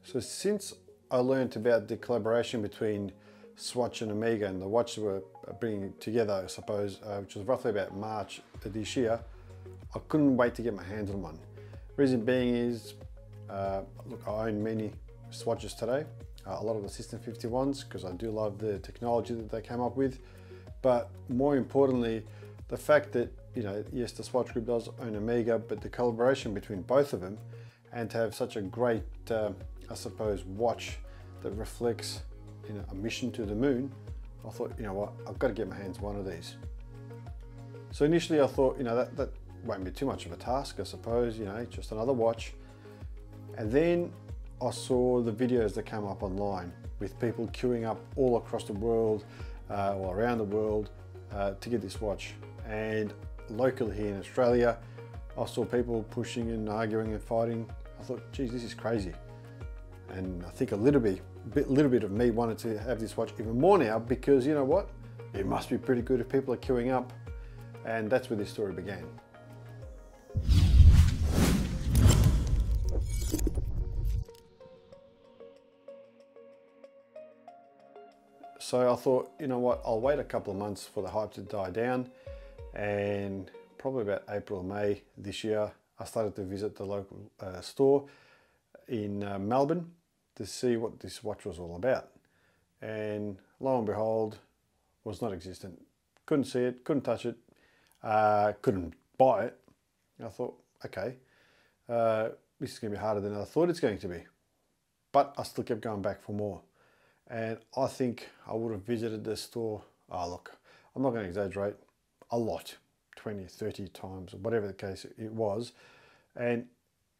So since I learned about the collaboration between Swatch and Omega and the watch were bringing together, I suppose, which was roughly about March of this year, I couldn't wait to get my hands on one. Reason being is, look, I own many Swatches today, a lot of the System 51s, because I do love the technology that they came up with. But more importantly, the fact that, you know, yes, the Swatch Group does own Omega, but the collaboration between both of them, and to have such a great, I suppose, watch that reflects, you know, a mission to the moon, I thought, you know what, I've got to get my hands on one of these. So initially I thought, you know, that won't be too much of a task, I suppose, you know, just another watch. And then I saw the videos that came up online with people queuing up all across the world, or around the world, to get this watch. And locally here in Australia, I saw people pushing and arguing and fighting. I thought, geez, this is crazy. And I think a little bit of me wanted to have this watch even more now, because you know what? It must be pretty good if people are queuing up. And that's where this story began. So I thought, you know what, I'll wait a couple of months for the hype to die down, and probably about April or May this year, I started to visit the local store in Melbourne to see what this watch was all about. And lo and behold, was not existent. Couldn't see it, couldn't touch it, couldn't buy it. I thought, okay, this is going to be harder than I thought it's going to be. But I still kept going back for more. And I think I would have visited this store, oh look, I'm not going to exaggerate, a lot, 20, 30 times, or whatever the case it was. And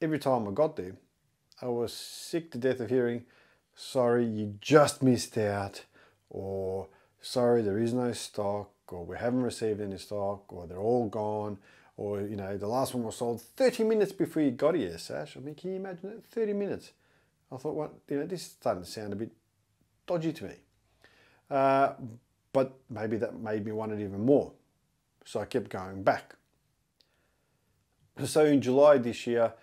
every time I got there, I was sick to death of hearing, sorry, you just missed out, or sorry, there is no stock, or we haven't received any stock, or they're all gone, or, you know, the last one was sold 30 minutes before you got here, Sash. I mean, can you imagine that? 30 minutes. I thought, what, you know, this is starting to sound a bit dodgy to me. But maybe that made me want it even more. So I kept going back. So in July this year,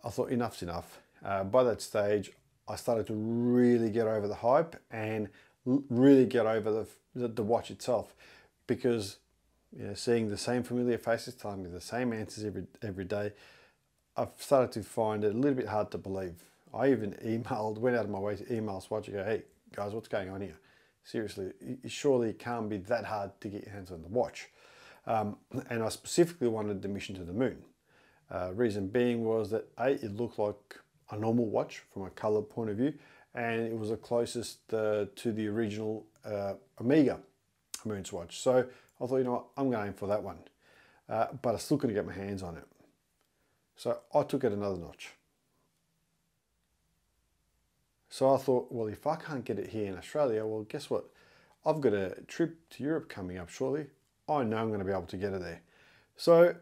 I thought enough's enough. By that stage, I started to really get over the hype and really get over the watch itself, because, you know, seeing the same familiar faces telling me the same answers every day, I've started to find it a little bit hard to believe. I even went out of my way to email Swatch and go, hey guys, what's going on here? Seriously, surely it can't be that hard to get your hands on the watch. And I specifically wanted the mission to the moon. Reason being was that A, it looked like a normal watch from a color point of view, and it was the closest to the original Omega MoonSwatch. So I thought, you know what, I'm going for that one. But I still couldn't get my hands on it. So I took it another notch. So I thought, well, if I can't get it here in Australia, well, guess what? I've got a trip to Europe coming up shortly. I know I'm going to be able to get it there. So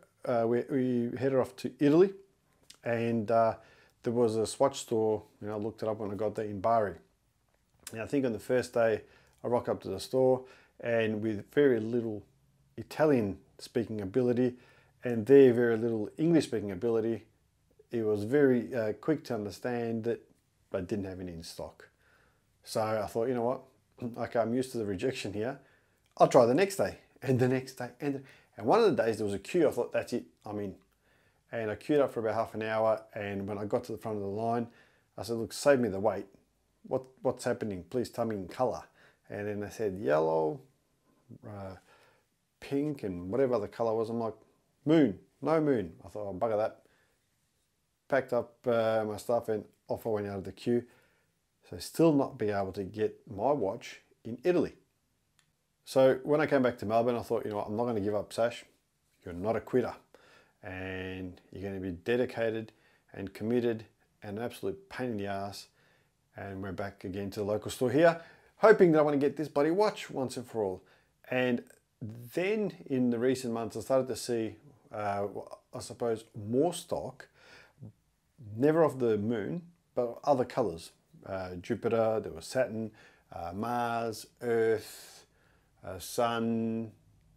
we headed off to Italy, and there was a Swatch store, you know, I looked it up when I got there in Bari. And I think on the first day, I rock up to the store, and with very little Italian speaking ability and their very little English speaking ability, it was very quick to understand that they didn't have any in stock. So I thought, you know what, okay, I'm used to the rejection here. I'll try the next day, and the next day, and one of the days there was a queue. I thought, that's it, I'm in. And I queued up for about half an hour, and when I got to the front of the line, I said, look, save me the wait. What's happening? Please tell me in color. And then they said yellow, pink, and whatever the color was. I'm like, moon, no moon. I thought, oh, bugger that. Packed up my stuff and off I went out of the queue. So still not be able to get my watch in Italy. So when I came back to Melbourne, I thought, you know what, I'm not going to give up, Sash. You're not a quitter. And you're going to be dedicated and committed and an absolute pain in the ass. And we're back again to the local store here, hoping that I want to get this bloody watch once and for all. And then in the recent months, I started to see, I suppose, more stock, never of the moon, but other colors. Jupiter, there was Saturn, Mars, Earth, Sun,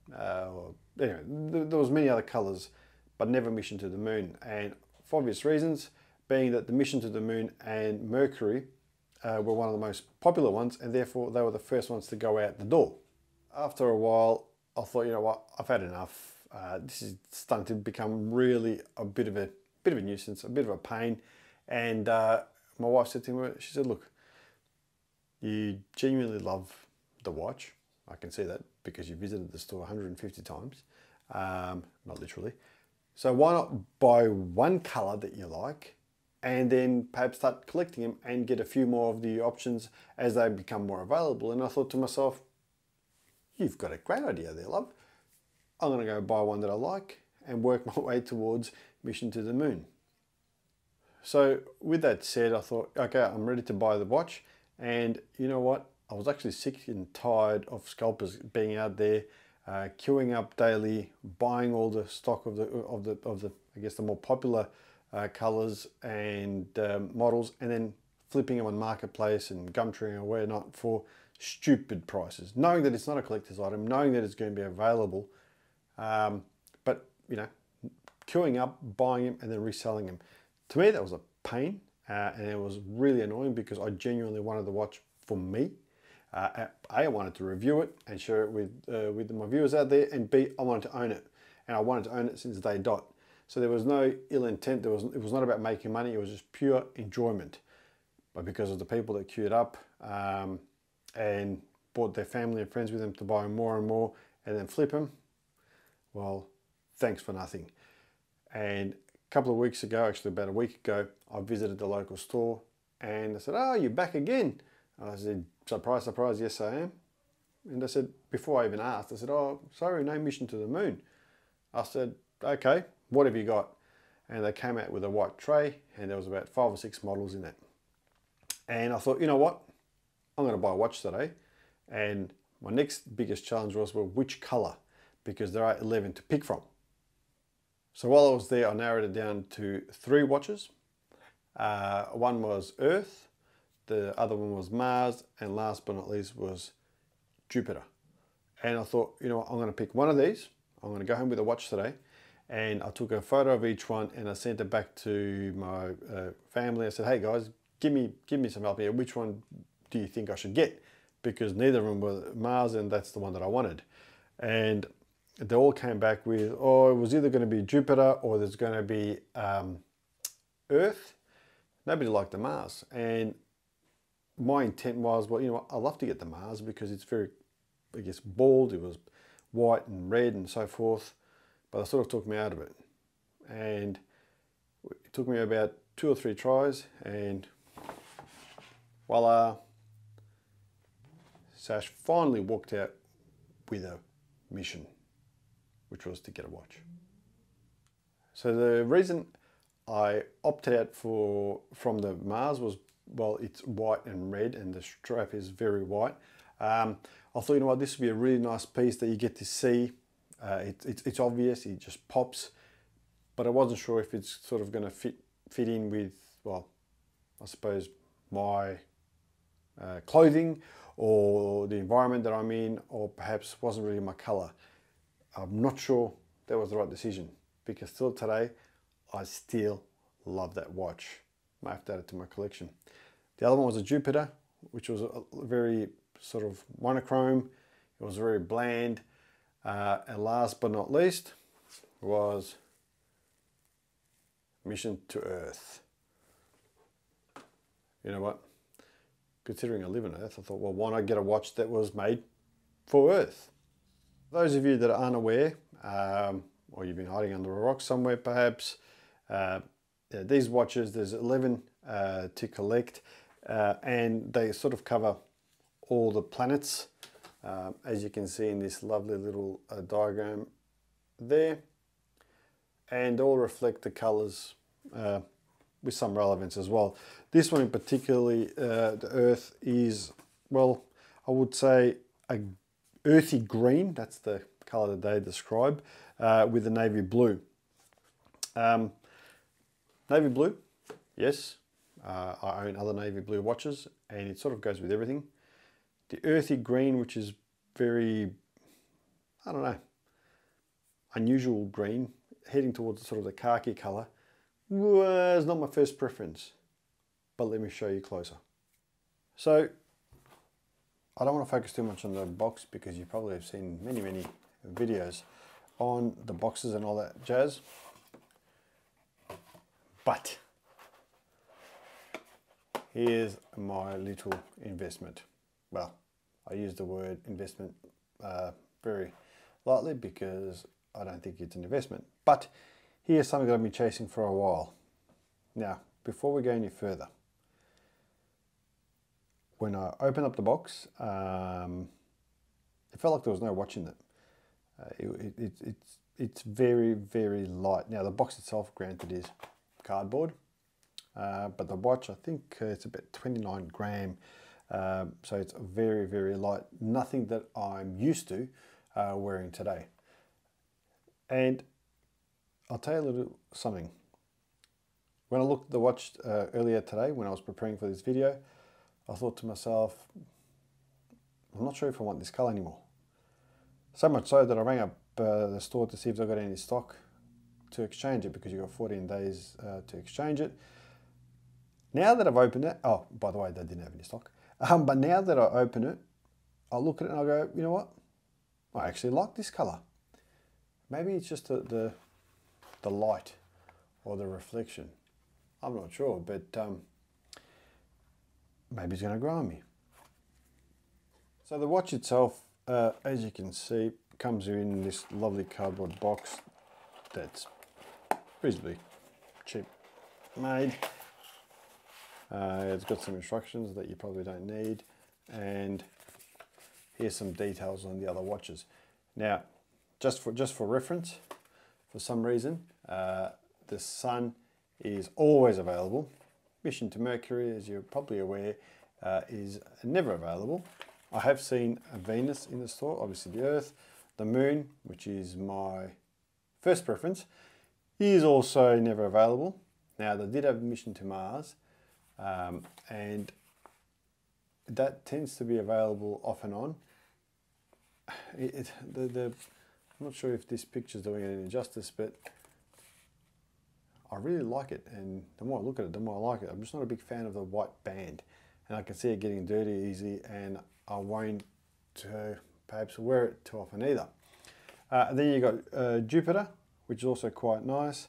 anyway, there was many other colors, but never mission to the moon. And for obvious reasons, being that the Mission to the Moon and Mercury were one of the most popular ones, and therefore they were the first ones to go out the door. After a while, I thought, you know what, I've had enough. This is starting to become really a bit of a nuisance, a bit of a pain. And my wife said to me, she said, look, you genuinely love the watch. I can see that because you visited the store 150 times, not literally. So why not buy one color that you like and then perhaps start collecting them and get a few more of the options as they become more available? And I thought to myself, you've got a great idea there, love. I'm going to go buy one that I like and work my way towards Mission to the Moon. So with that said, I thought, okay, I'm ready to buy the watch. And you know what? I was actually sick and tired of scalpers being out there, queuing up daily, buying all the stock of the I guess the more popular colors and models, and then flipping them on Marketplace and Gumtree or whatnot for stupid prices, knowing that it's not a collector's item, knowing that it's going to be available, but you know, queuing up, buying them, and then reselling them. To me, that was a pain, and it was really annoying because I genuinely wanted the watch for me. I wanted to review it and share it with my viewers out there, and B, I wanted to own it, and I wanted to own it since day dot. So there was no ill intent. It was not about making money. It was just pure enjoyment. But because of the people that queued up and brought their family and friends with them to buy more and more and then flip them, well, thanks for nothing. And a couple of weeks ago, actually about a week ago, I visited the local store and I said, oh, you're back again. I said, surprise, surprise, yes I am. And I said, before I even asked, I said, oh, sorry, no Mission to the Moon. I said, okay, what have you got? And they came out with a white tray and there was about 5 or 6 models in it. And I thought, you know what? I'm going to buy a watch today. And my next biggest challenge was, well, which color? Because there are 11 to pick from. So while I was there, I narrowed it down to 3 watches. One was Earth, the other one was Mars, and last but not least was Jupiter. And I thought, you know what, I'm going to pick one of these. I'm going to go home with a watch today. And I took a photo of each one and I sent it back to my family. I said, hey guys, give me some help here. Which one do you think I should get? Because neither of them were Mars and that's the one that I wanted. And they all came back with, oh, it was either going to be Jupiter or there's going to be Earth. Nobody liked the Mars. And my intent was, well, you know what, I'd love to get the Mars because it's very, I guess, bald. It was white and red and so forth. But they sort of took me out of it. And it took me about 2 or 3 tries and voila, Sash finally walked out with a mission, which was to get a watch. So the reason I opted out from the Mars was, well, it's white and red and the strap is very white. I thought, you know what, this would be a really nice piece that you get to see. It's obvious, it just pops, but I wasn't sure if it's sort of going to fit in with, well, I suppose my clothing or the environment that I'm in, or perhaps wasn't really my color. I'm not sure that was the right decision because still today, I still love that watch. I have to add it to my collection. The other one was a Jupiter, which was a very sort of monochrome. It was very bland. And last but not least was Mission to Earth. You know what? Considering I live on Earth, I thought, well, why not get a watch that was made for Earth? Those of you that are unaware, or you've been hiding under a rock somewhere perhaps, these watches, there's 11 to collect, and they sort of cover all the planets, as you can see in this lovely little diagram there, and all reflect the colors with some relevance as well. This one in particularly, the Earth is, well, I would say a earthy green. That's the color that they describe, with the navy blue. Navy blue, yes, I own other navy blue watches and it sort of goes with everything. The earthy green, which is very, I don't know, unusual green, heading towards sort of the khaki color, was not my first preference, but let me show you closer. So I don't want to focus too much on the box because you probably have seen many videos on the boxes and all that jazz. But here's my little investment. Well, I use the word investment very lightly because I don't think it's an investment. But here's something that I've been chasing for a while. Now, before we go any further, when I opened up the box, it felt like there was no watch in it. It's very light. Now, the box itself, granted, is cardboard, but the watch, I think it's about 29 gram. So it's very light. Nothing that I'm used to wearing today. And I'll tell you a little something. When I looked at the watch earlier today, when I was preparing for this video, I thought to myself, I'm not sure if I want this color anymore. So much so that I rang up the store to see if they got any stock to exchange it, because you've got 14 days to exchange it. Now that I've opened it, oh, by the way, they didn't have any stock. But now that I open it, I look at it and I go, you know what? I actually like this color. Maybe it's just the light or the reflection. I'm not sure, but maybe it's going to grow on me. So the watch itself, as you can see, comes in this lovely cardboard box that's reasonably cheap made. It's got some instructions that you probably don't need, and here's some details on the other watches. Now, just for reference, for some reason, the sun is always available. Mission to Mercury, as you're probably aware, is never available. I have seen a Venus in the store, obviously the Earth. The Moon, which is my first preference, is also never available. Now, they did have Mission to Mars, and that tends to be available off and on. I'm not sure if this picture's doing it any justice, but I really like it, and the more I look at it, the more I like it. I'm just not a big fan of the white band, and I can see it getting dirty easy, and I won't perhaps wear it too often either. Then you got Jupiter, which is also quite nice,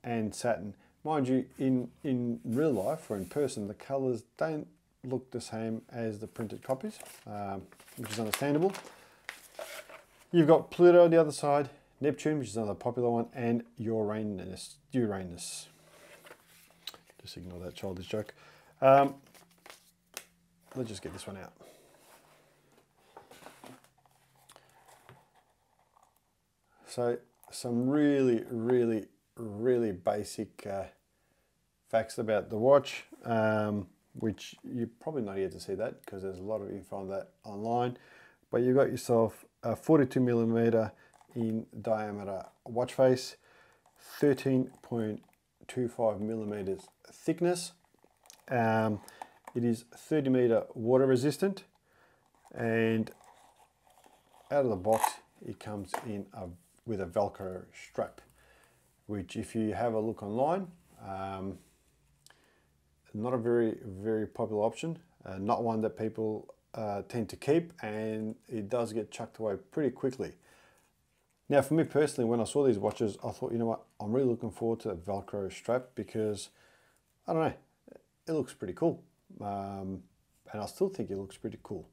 and Saturn. Mind you, in real life or in person, the colours don't look the same as the printed copies, which is understandable. You've got Pluto on the other side, Neptune, which is another popular one, and Uranus. Just ignore that childish joke. Let's just get this one out. So some really basic facts about the watch, which you're probably not here to see that because there's a lot of info on that online. But you've got yourself a 42mm in diameter watch face, 13.25mm thickness. It is 30m water resistant, and out of the box it comes in with a Velcro strap, which, if you have a look online, not a very popular option, not one that people tend to keep, and it does get chucked away pretty quickly. Now, for me personally, when I saw these watches, I thought, you know what, I'm really looking forward to that Velcro strap because, I don't know, it looks pretty cool. And I still think it looks pretty cool.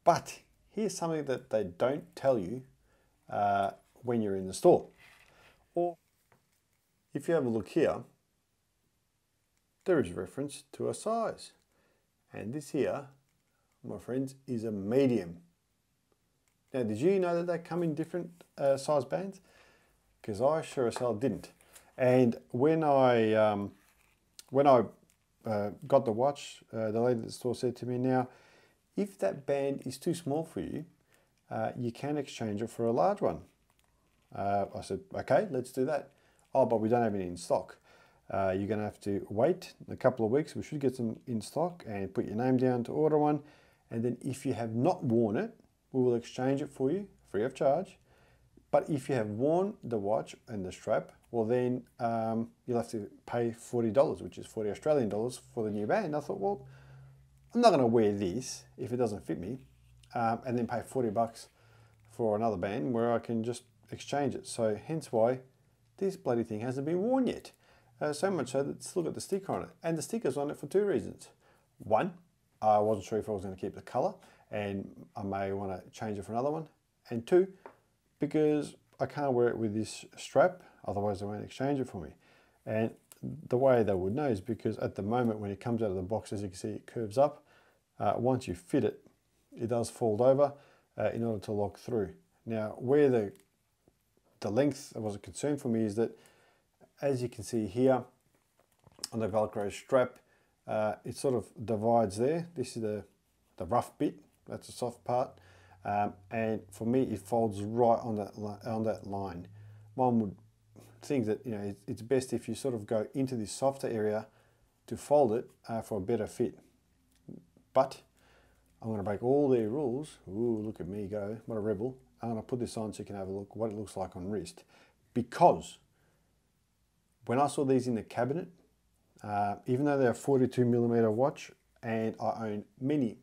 But here's something that they don't tell you when you're in the store. Or if you have a look here, there is reference to a size. And this here, my friends, is a medium. Now, did you know that they come in different size bands? Because I sure as hell didn't. And when I got the watch, the lady at the store said to me, now, if that band is too small for you, you can exchange it for a large one. I said, okay, let's do that. Oh, but we don't have any in stock. You're going to have to wait a couple of weeks. We should get some in stock, and put your name down to order one. And then if you have not worn it, we will exchange it for you free of charge. But if you have worn the watch and the strap, well then you'll have to pay $40, which is 40 Australian dollars for the new band. I thought, well, I'm not going to wear this if it doesn't fit me, and then pay $40 for another band where I can just exchange it. So hence why this bloody thing hasn't been worn yet. So much so that it's still got the sticker on it. And the sticker's on it for two reasons. One, I wasn't sure if I was going to keep the colour and I may want to change it for another one. And two, because I can't wear it with this strap, otherwise they won't exchange it for me. And the way they would know is because at the moment when it comes out of the box, as you can see, it curves up. Once you fit it, it does fold over in order to lock through. Now, where the length was a concern for me is that, as you can see here on the Velcro strap, it sort of divides there. This is the rough bit, that's the soft part. And for me, it folds right on that line. One would think that, you know, it's best if you sort of go into this softer area to fold it for a better fit. But I'm going to break all their rules. Ooh, look at me go, what a rebel. I'm going to put this on so you can have a look what it looks like on wrist. Because when I saw these in the cabinet, even though they're a 42mm watch, and I own many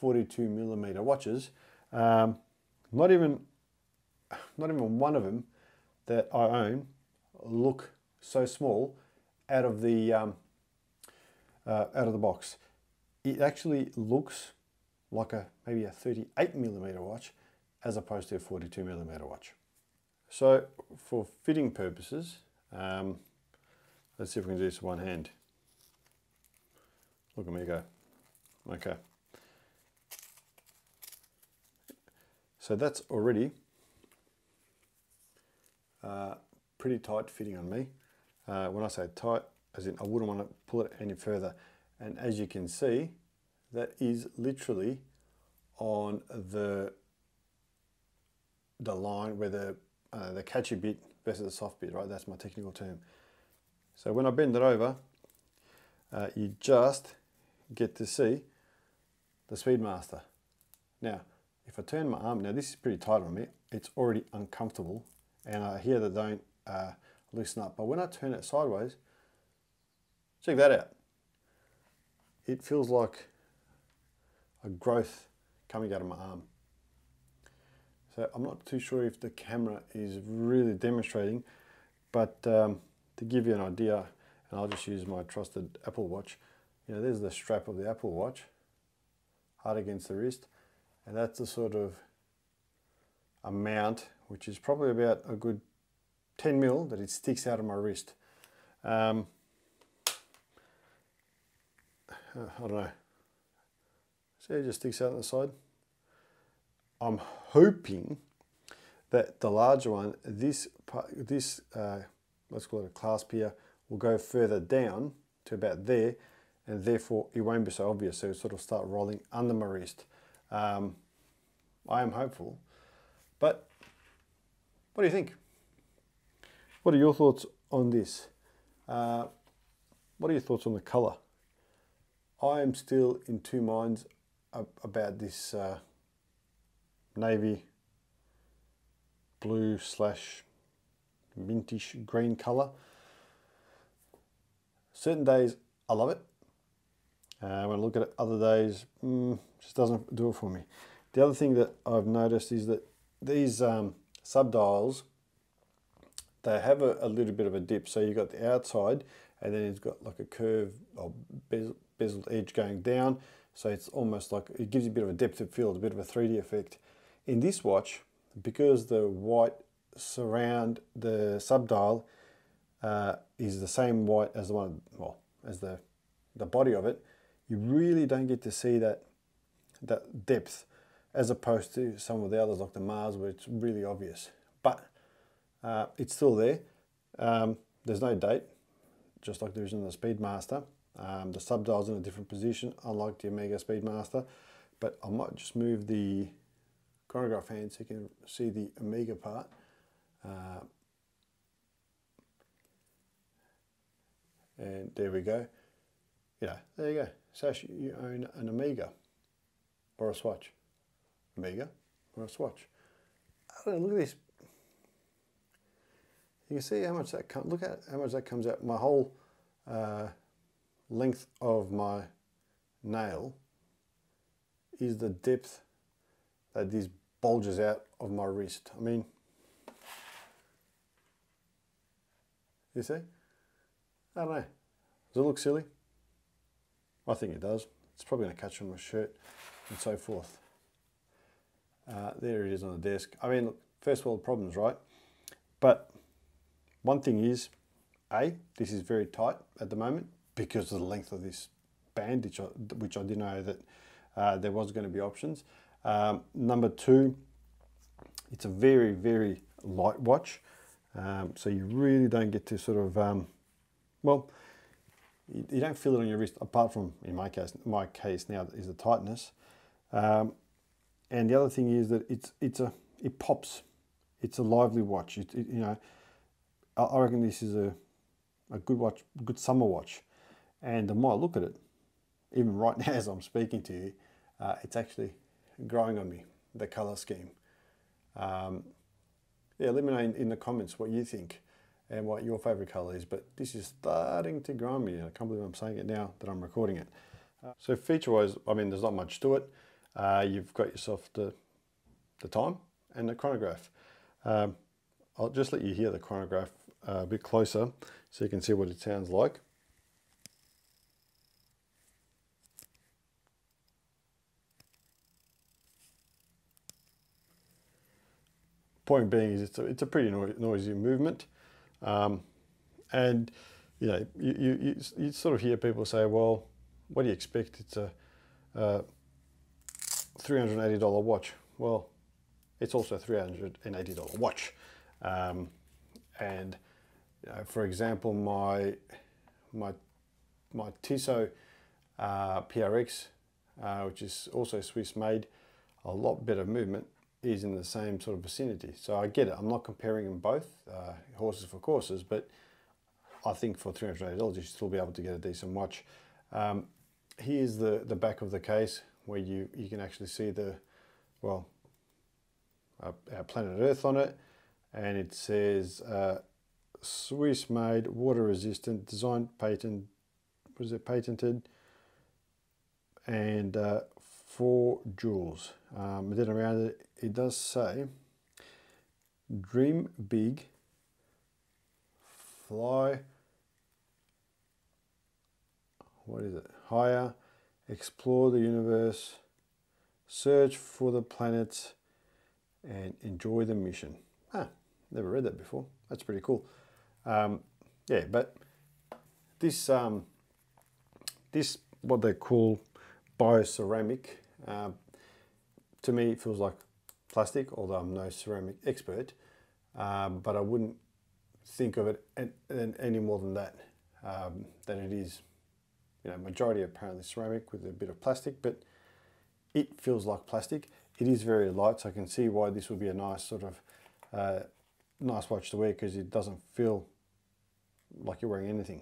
42mm watches, not even one of them that I own look so small out of the box. It actually looks like maybe a 38mm watch as opposed to a 42mm watch. So for fitting purposes, let's see if we can do this with one hand. Look at me go. Okay. So that's already pretty tight fitting on me. When I say tight, as in I wouldn't want to pull it any further. And as you can see, that is literally on the line where the catchy bit versus the soft bit, right? That's my technical term. So when I bend it over, you just get to see the Speedmaster. Now, if I turn my arm, now this is pretty tight on me, it's already uncomfortable, and I hear that they don't loosen up. But when I turn it sideways, check that out. It feels like a growth coming out of my arm. So I'm not too sure if the camera is really demonstrating, but to give you an idea, and I'll just use my trusted Apple Watch, you know, there's the strap of the Apple Watch, hard against the wrist, and that's the sort of amount, which is probably about a good 10mm that it sticks out of my wrist. I don't know. See, it just sticks out on the side. I'm hoping that the larger one, this let's call it a clasp here, will go further down to about there, and therefore it won't be so obvious. So it'll sort of start rolling under my wrist. I am hopeful, but what do you think? What are your thoughts on this? What are your thoughts on the colour? I am still in two minds about this navy blue / mintish green colour. Certain days I love it. When I look at it other days, just doesn't do it for me. The other thing that I've noticed is that these subdials, they have a little bit of a dip. So you've got the outside, and then it's got like a curve or bezeled edge going down. So it's almost like, it gives you a bit of a depth of field, a bit of a 3D effect. In this watch, because the white surround the subdial is the same white as the one, well, as the body of it, you really don't get to see that depth, as opposed to some of the others like the Mars, where it's really obvious. But it's still there. There's no date, just like there is in the Speedmaster. The subdial's in a different position, unlike the Omega Speedmaster. But I might just move the chronograph hand so you can see the Omega part. And there we go. Yeah, there you go. So you own an Omega or a Swatch. Omega or a Swatch. I don't know, look at this. You can see how much that comes. Look at how much that comes out. My whole length of my nail is the depth that this bulges out of my wrist. I mean, you see? I don't know. Does it look silly? I think it does. It's probably going to catch on my shirt and so forth. There it is on the desk. I mean, look, first world problems, right? But one thing is, this is very tight at the moment because of the length of this band, which I didn't know that there was going to be options. Number two, it's a very, very light watch. So you really don't get to sort of, well, you don't feel it on your wrist, apart from, in my case now, is the tightness. And the other thing is that it pops. It's a lively watch. You know, I reckon this is a good watch, good summer watch. And the more I look at it, even right now as I'm speaking to you, it's actually growing on me, the color scheme. Yeah, let me know in the comments what you think and what your favorite color is, but this is starting to grow on me. I can't believe I'm saying it now that I'm recording it. So feature-wise, I mean, there's not much to it. You've got yourself the time and the chronograph. I'll just let you hear the chronograph a bit closer so you can see what it sounds like. Point being is it's a pretty noisy movement, and you know you sort of hear people say, well, what do you expect? It's a $380 watch. Well, it's also a $380 watch, and you know, for example, my Tissot PRX, which is also Swiss made, a lot better movement, is in the same sort of vicinity. So I get it. I'm not comparing them both, horses for courses, but I think for $380 you should still be able to get a decent watch. Here's the back of the case where you can actually see our planet Earth on it, and it says Swiss made, water resistant, designed, patented, and 4 jewels. And then around it, it does say, dream big, fly, what is it, higher, explore the universe, search for the planets, and enjoy the mission. Never read that before. That's pretty cool. Yeah, but this what they call bioceramic, to me it feels like plastic, although I'm no ceramic expert, but I wouldn't think of it any more than that, than it is. You know, majority apparently ceramic with a bit of plastic, but it feels like plastic. It is very light, so I can see why this would be a nice sort of nice watch to wear, because it doesn't feel like you're wearing anything.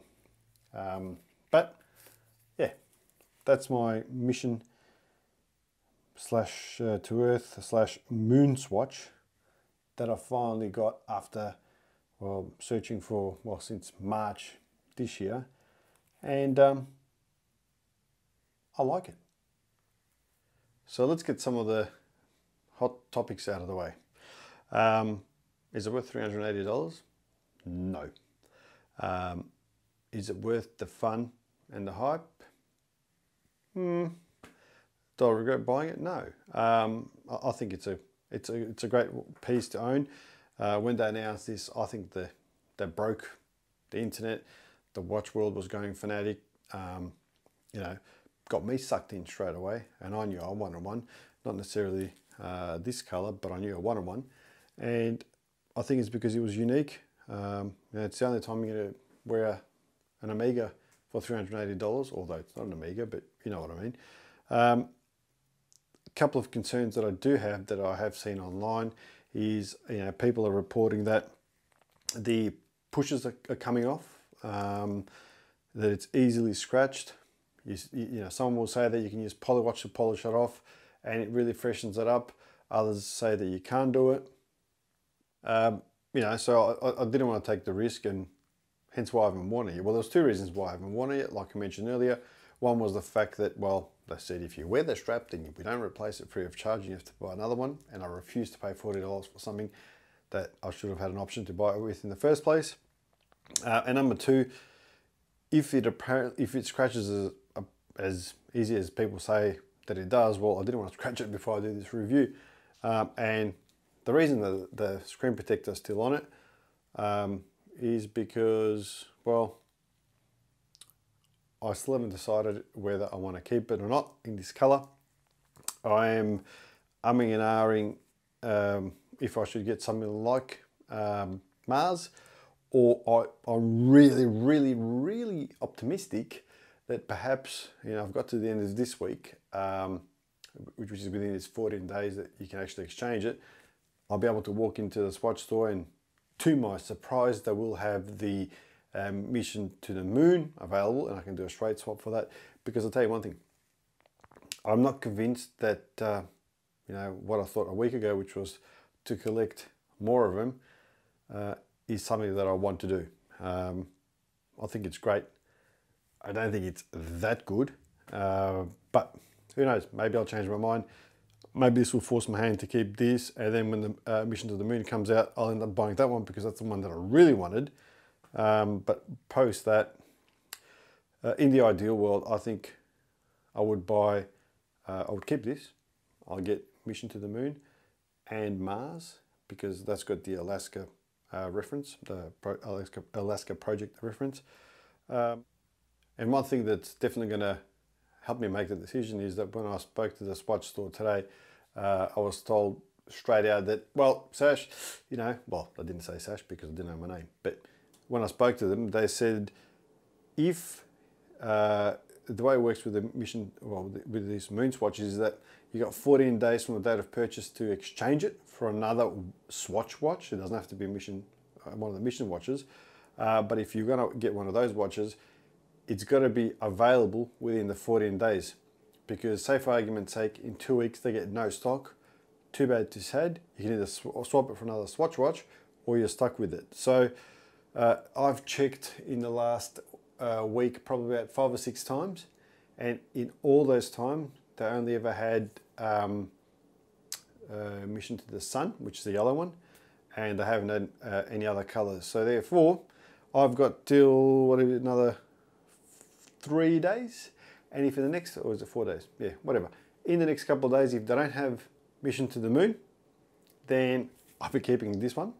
But yeah, that's my mission slash to Earth slash MoonSwatch that I finally got after, well, searching for, well, since March this year, and I like it. So let's get some of the hot topics out of the way. Is it worth $380? No. Is it worth the fun and the hype? Do I regret buying it? No. I think it's a great piece to own. When they announced this, I think they broke the internet. The watch world was going fanatic. You know, got me sucked in straight away, and I knew I wanted one. Not necessarily this color, but I knew I wanted one, and I think it's because it was unique. You know, it's the only time you're going to wear an Omega for $380, although it's not an Omega, but you know what I mean. A couple of concerns that I do have, that I have seen online, is, you know, people are reporting that the pushes are coming off, that it's easily scratched. You know, someone will say that you can use Polywatch to polish it off and it really freshens it up. Others say that you can't do it. you know, so I didn't want to take the risk, and hence why I haven't worn it yet. Well, there's two reasons why I haven't worn it yet, like I mentioned earlier. One was the fact that, well, they said if you wear the strap, then we don't replace it free of charge, you have to buy another one, and I refused to pay $40 for something that I should have had an option to buy it with in the first place. And number two, if it scratches as easy as people say that it does, well, I didn't want to scratch it before I do this review. And the reason that the screen protector is still on it is because, well, I still haven't decided whether I want to keep it or not in this color. I am umming and ahhing if I should get something like Mars, or I'm really optimistic that perhaps, you know, I've got to the end of this week, which is within this 14 days that you can actually exchange it. I'll be able to walk into the Swatch store, and to my surprise, they will have the mission to the moon available, and I can do a straight swap for that. Because I'll tell you one thing, I'm not convinced that you know, what I thought a week ago, which was to collect more of them, is something that I want to do. I think it's great. I don't think it's that good, but who knows, maybe I'll change my mind. Maybe this will force my hand to keep this, and then when the mission to the moon comes out, I'll end up buying that one because that's the one that I really wanted. But post that, in the ideal world, I think I would buy, I would keep this. I'll get mission to the moon and Mars, because that's got the Alaska reference, the Alaska project reference. And one thing that's definitely going to help me make the decision is that when I spoke to the Swatch store today, I was told straight out that, well, Sash, you know, well, I didn't say Sash because I didn't know my name, but when I spoke to them, they said if the way it works with the mission, well, with these MoonSwatches, is that you got 14 days from the date of purchase to exchange it for another Swatch watch. It doesn't have to be one of the mission watches, but if you're going to get one of those watches, it's got to be available within the 14 days. Because, say for argument's sake, in 2 weeks they get no stock, too bad, too sad. You can either swap it for another Swatch watch, or you're stuck with it. So I've checked in the last week probably about 5 or 6 times, and in all those times they only ever had mission to the sun, which is the yellow one, and they haven't had any other colors. So therefore, I've got till another 3 days, and if in the next, or is it 4 days? Yeah, whatever. In the next couple of days, if they don't have mission to the moon, then I'll be keeping this one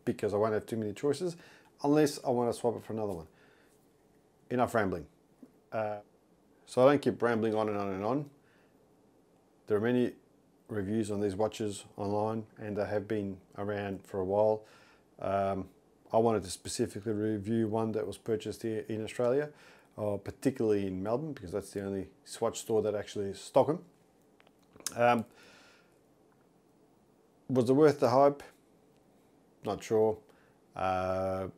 because I won't have too many choices, unless I want to swap it for another one. Enough rambling. So I don't keep rambling on and on and on. There are many reviews on these watches online, and they have been around for a while. I wanted to specifically review one that was purchased here in Australia, particularly in Melbourne, because that's the only Swatch store that actually stock them. Was it worth the hype? Not sure. I'm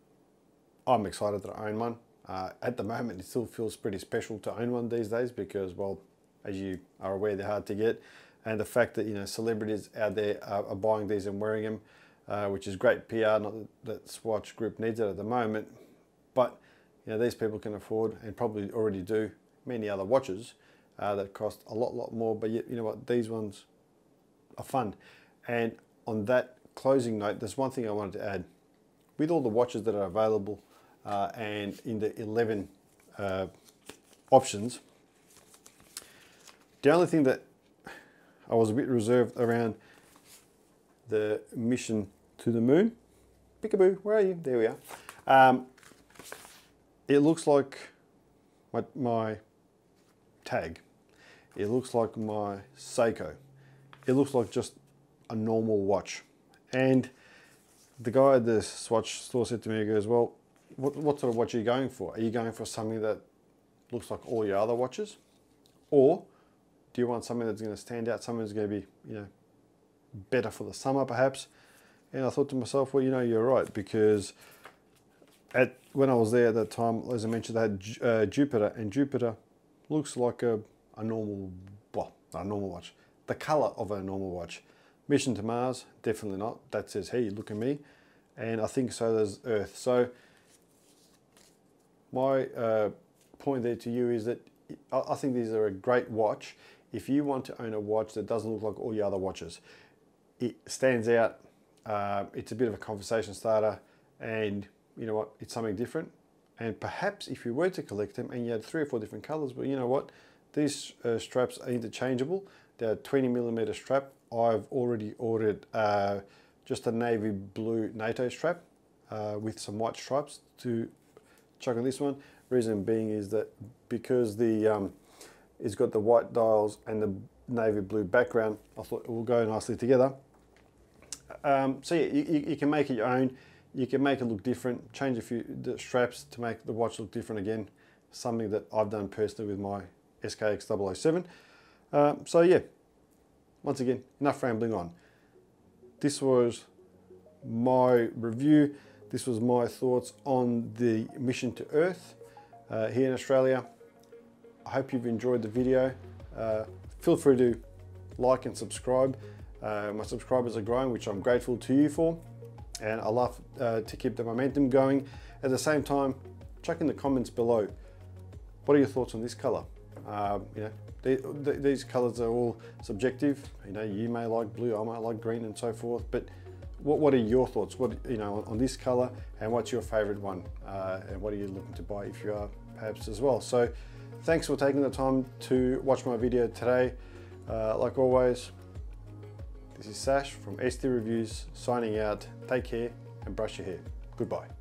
excited that I own one. At the moment, it still feels pretty special to own one these days because, well, as you are aware, they're hard to get. And the fact that, you know, celebrities out there are buying these and wearing them, which is great PR, not that Swatch Group needs it at the moment, but, you know, these people can afford, and probably already do, many other watches that cost a lot more, but yet, you know what, these ones are fun. And on that closing note, there's one thing I wanted to add. With all the watches that are available and in the 11 options, the only thing that I was a bit reserved around the mission to the moon. Peekaboo, where are you? There we are. It looks like my tag. It looks like my Seiko. It looks like just a normal watch. And the guy at the Swatch store said to me, he goes, well, what sort of watch are you going for? Are you going for something that looks like all your other watches? Or do you want something that's going to stand out, something that's going to be, you know, better for the summer perhaps? And I thought to myself, well, you know, you're right, because when I was there at that time, as I mentioned, they had Jupiter, and Jupiter looks like a normal, well, not a normal watch, the color of a normal watch. Mission to Mars, definitely not. That says, hey, look at me. and I think so does Earth. So my point there to you is that I think these are a great watch if you want to own a watch that doesn't look like all your other watches. It stands out, it's a bit of a conversation starter, and you know what, it's something different. And perhaps if you were to collect them and you had 3 or 4 different colors, but you know what, these straps are interchangeable. They're a 20mm strap. I've already ordered just a navy blue NATO strap with some white stripes to chuck on this one. Reason being is that because the it's got the white dials and the navy blue background, I thought it will go nicely together. So yeah, you can make it your own. You can make it look different, change a few the straps to make the watch look different again. Something that I've done personally with my SKX 007. So yeah, once again, enough rambling on. This was my review. This was my thoughts on the mission to Earth here in Australia. I hope you've enjoyed the video. Feel free to like and subscribe. My subscribers are growing, which I'm grateful to you for, and I love to keep the momentum going. At the same time, chuck in the comments below, what are your thoughts on this color? You know, these colors are all subjective. You know, you may like blue, I might like green, and so forth. But what are your thoughts? What, you know, on this color, and what's your favorite one? And what are you looking to buy if you are perhaps as well? So, thanks for taking the time to watch my video today. Like always, this is Sash from ST Reviews signing out. Take care and brush your hair. Goodbye.